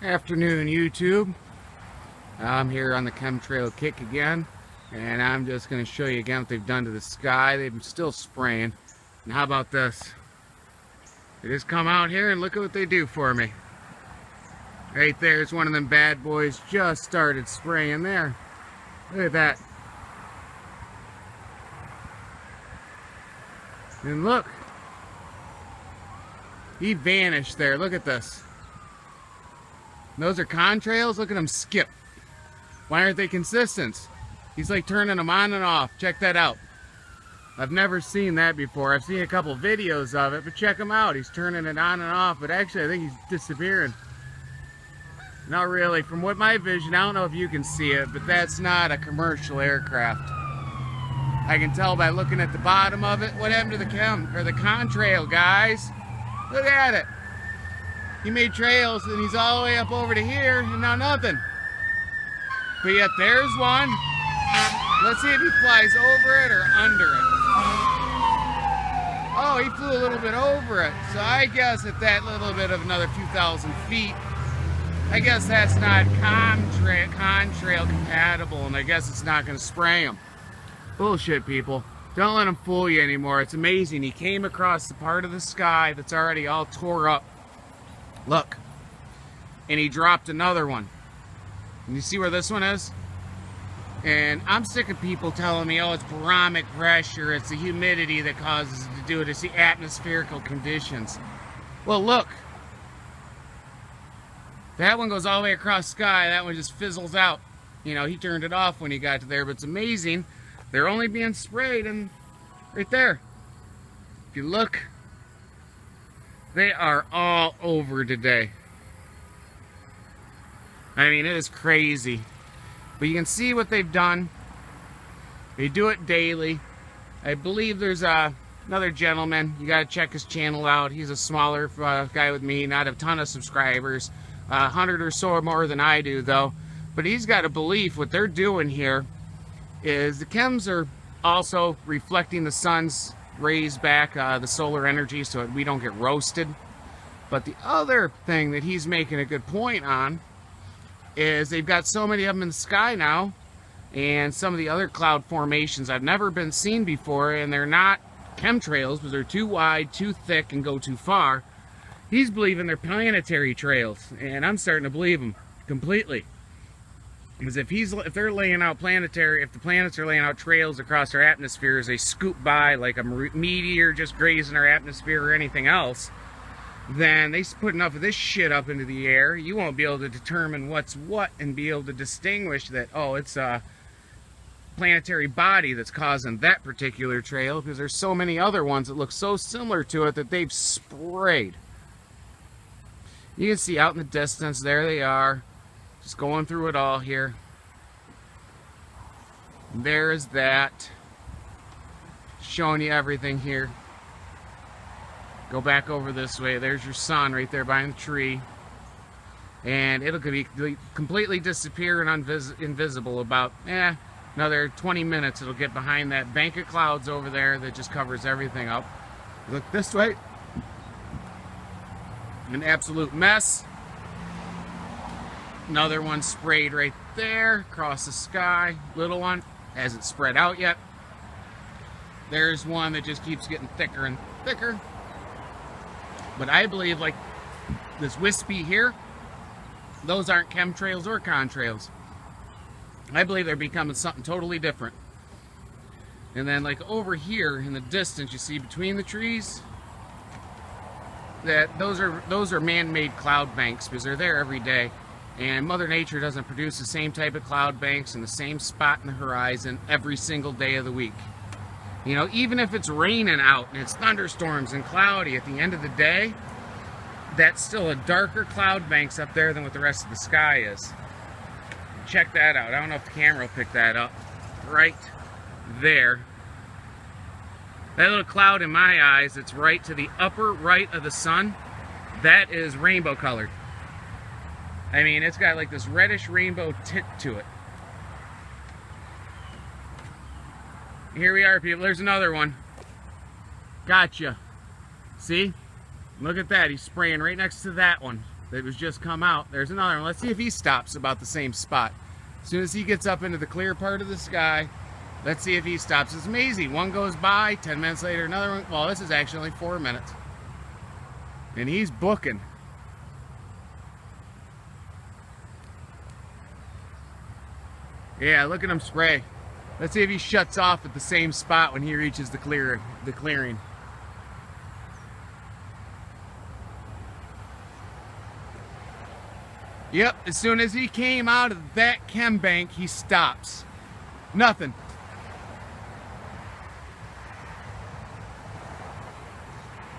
Afternoon, YouTube. I'm here on the chemtrail kick again, and I'm just going to show you again what they've done to the sky. They've been still spraying. And how about this? They just come out here and look at what they do for me. Right there's one of them bad boys just started spraying there. Look at that. And look. He vanished there. Look at this. Those are contrails. Look at them skip. Why aren't they consistent? He's like turning them on and off. Check that out. I've never seen that before. I've seen a couple videos of it, but check him out. He's turning it on and off, but actually I think he's disappearing. Not really. From what my vision, I don't know if you can see it, but that's not a commercial aircraft. I can tell by looking at the bottom of it. What happened to the contrail, guys? Look at it. He made trails and he's all the way up over to here and now nothing. But yet there's one. Let's see if he flies over it or under it. Oh, he flew a little bit over it. So I guess at that little bit of another few thousand feet, I guess that's not contrail compatible, and I guess it's not going to spray him. Bullshit, people. Don't let him fool you anymore. It's amazing. He came across the part of the sky that's already all tore up. Look. And he dropped another one. And you see where this one is? And I'm sick of people telling me, oh, it's barometric pressure, it's the humidity that causes it to do it, it's the atmospherical conditions. Well, look. That one goes all the way across the sky, that one just fizzles out. You know, he turned it off when he got to there, but it's amazing. They're only being sprayed and right there. If you look, they are all over today. I mean, it is crazy. But you can see what they've done. They do it daily. I believe there's another gentleman. You got to check his channel out. He's a smaller guy with me, not a ton of subscribers. 100 or so more than I do, though. But he's got a belief what they're doing here is the chems are also reflecting the sun's rays back, the solar energy, so we don't get roasted. But the other thing that he's making a good point on is they've got so many of them in the sky now, and some of the other cloud formations I've never been seen before, and they're not chemtrails because they're too wide, too thick, and go too far. He's believing they're planetary trails, and I'm starting to believe him completely. Because if they're laying out if the planets are laying out trails across our atmosphere as they scoop by like a meteor just grazing our atmosphere or anything else, then they put enough of this shit up into the air, you won't be able to determine what's what and be able to distinguish that, oh, it's a planetary body that's causing that particular trail, because there's so many other ones that look so similar to it that they've sprayed. You can see out in the distance, there they are, just going through it all here. There's that, showing you everything here. Go back over this way. There's your sun right there behind the tree. And it'll be completely disappear and invisible about another 20 minutes. It'll get behind that bank of clouds over there that just covers everything up. Look this way. An absolute mess. Another one sprayed right there across the sky. Little one. Hasn't spread out yet. There's one that just keeps getting thicker and thicker. But I believe, like this wispy here, those aren't chemtrails or contrails. I believe they're becoming something totally different. And then like over here in the distance, you see between the trees, that those are man-made cloud banks because they're there every day. And Mother Nature doesn't produce the same type of cloud banks in the same spot in the horizon every single day of the week. You know, even if it's raining out and it's thunderstorms and cloudy, at the end of the day, that's still a darker cloud banks up there than what the rest of the sky is. Check that out. I don't know if the camera will pick that up. Right there. That little cloud in my eyes that's right to the upper right of the sun, that is rainbow colored. I mean, it's got like this reddish rainbow tint to it. Here we are, people. There's another one. Gotcha. See? Look at that. He's spraying right next to that one. that was just come out. There's another one. Let's see if he stops about the same spot. As soon as he gets up into the clear part of the sky, let's see if he stops. It's amazing. One goes by, 10 minutes later, another one. Well, this is actually only 4 minutes. And he's booking. Yeah, look at him spray. Let's see if he shuts off at the same spot when he reaches the clearing. Yep, as soon as he came out of that chem bank, he stops. Nothing.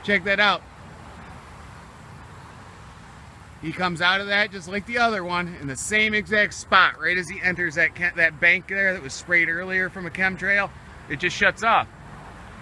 Check that out. He comes out of that just like the other one in the same exact spot. Right as he enters that bank there that was sprayed earlier from a chemtrail, it just shuts off.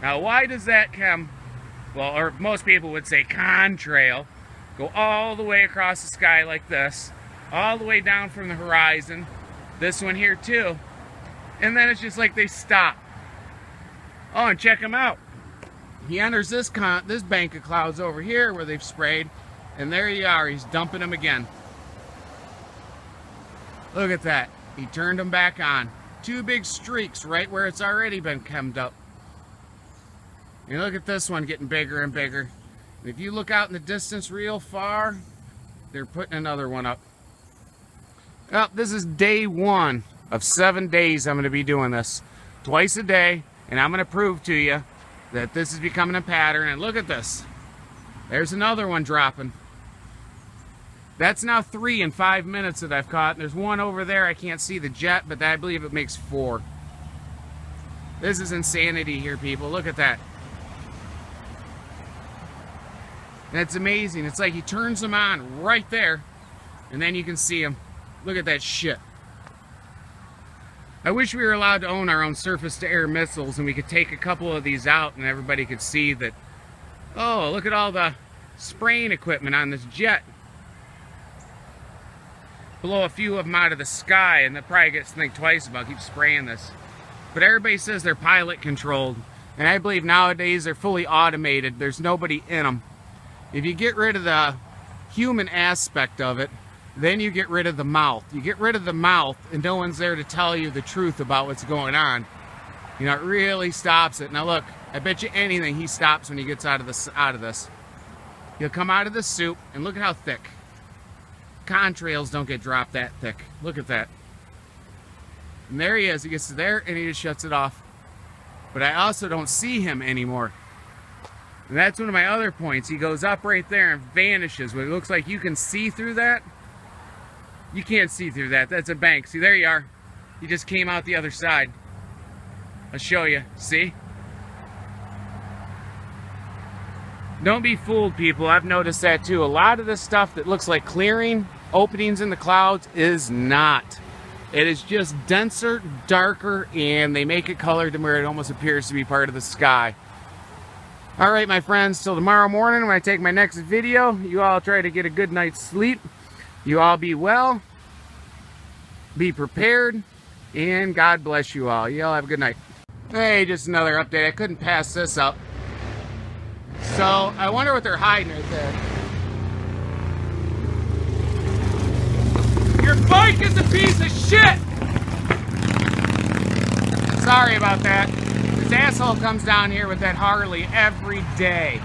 Now why does that well, or most people would say contrail, go all the way across the sky like this, all the way down from the horizon, this one here too, and then it's just like they stop. Oh, and check him out. He enters this bank of clouds over here where they've sprayed, and there you are, he's dumping them again. Look at that. He turned them back on. 2 big streaks right where it's already been chemmed up. And look at this one getting bigger and bigger. And if you look out in the distance real far, they're putting another one up. Well, this is day 1 of 7 days I'm going to be doing this. Twice a day, and I'm going to prove to you that this is becoming a pattern. And look at this. There's another one dropping. That's now 3 in 5 minutes that I've caught. And there's one over there. I can't see the jet, but I believe it makes 4. This is insanity here, people. Look at that. And it's amazing. It's like he turns them on right there, and then you can see them. Look at that shit. I wish we were allowed to own our own surface-to-air missiles and we could take a couple of these out and everybody could see that, oh, look at all the spraying equipment on this jet. Blow a few of them out of the sky and they'll probably get to think twice about keep spraying this. But everybody says they're pilot controlled, and I believe nowadays they're fully automated. There's nobody in them. If you get rid of the human aspect of it, then you get rid of the mouth. You get rid of the mouth and no one's there to tell you the truth about what's going on. You know, it really stops it. Now look, I bet you anything he stops when he gets out of this. He'll come out of the soup, and look at how thick. Contrails don't get dropped that thick. Look at that. And there he is. He gets to there and he just shuts it off. But I also don't see him anymore. And that's one of my other points. He goes up right there and vanishes. When it looks like you can see through that, you can't see through that. That's a bank. See, there you are. He just came out the other side. I'll show you. See? Don't be fooled, people. I've noticed that too. A lot of this stuff that looks like clearing, openings in the clouds, is not. It is just denser, darker, and they make it colored to where it almost appears to be part of the sky. Alright, my friends, till tomorrow morning when I take my next video, you all try to get a good night's sleep. You all be well, be prepared, and God bless you all. You all have a good night. Hey, just another update. I couldn't pass this up. So, I wonder what they're hiding right there. Your bike is a piece of shit! Sorry about that. This asshole comes down here with that Harley every day.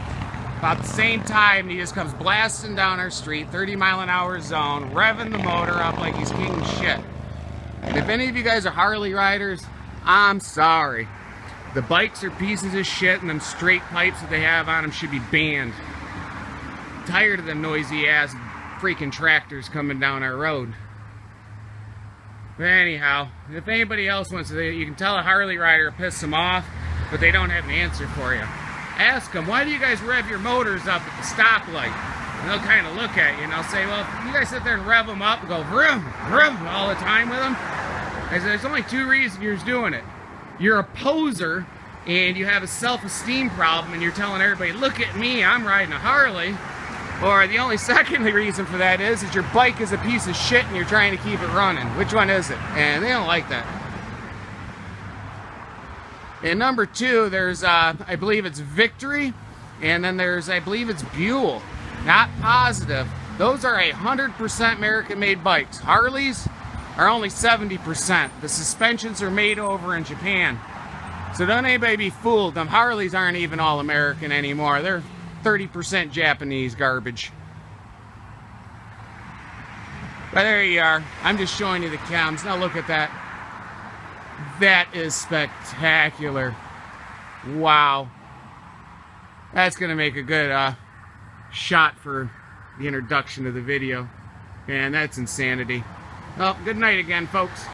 About the same time, he just comes blasting down our street, 30-mile-an-hour zone, revving the motor up like he's king shit. And if any of you guys are Harley riders, I'm sorry. The bikes are pieces of shit, and them straight pipes that they have on them should be banned. I'm tired of them noisy-ass freaking tractors coming down our road. But anyhow, if anybody else wants to, you can tell a Harley rider piss them off, but they don't have an answer for you. Ask them, why do you guys rev your motors up at the stoplight? And they'll kind of look at you and they'll say, well, if you guys sit there and rev them up and go vroom, vroom all the time with them, I said, there's only 2 reasons you're doing it. You're a poser and you have a self-esteem problem and you're telling everybody, look at me, I'm riding a Harley. Or the only second reason for that is your bike is a piece of shit and you're trying to keep it running. Which one is it? And they don't like that. And number 2, there's, I believe it's Victory, and then there's, I believe it's Buell. Not positive, Those are 100% American-made bikes. Harleys are only 70%. The suspensions are made over in Japan. So don't anybody be fooled. Them Harleys aren't even all American anymore. They're 30% Japanese garbage. But there you are. I'm just showing you the chems. Now look at that. That is spectacular. Wow. That's going to make a good shot for the introduction of the video. And that's insanity. Well, good night again, folks.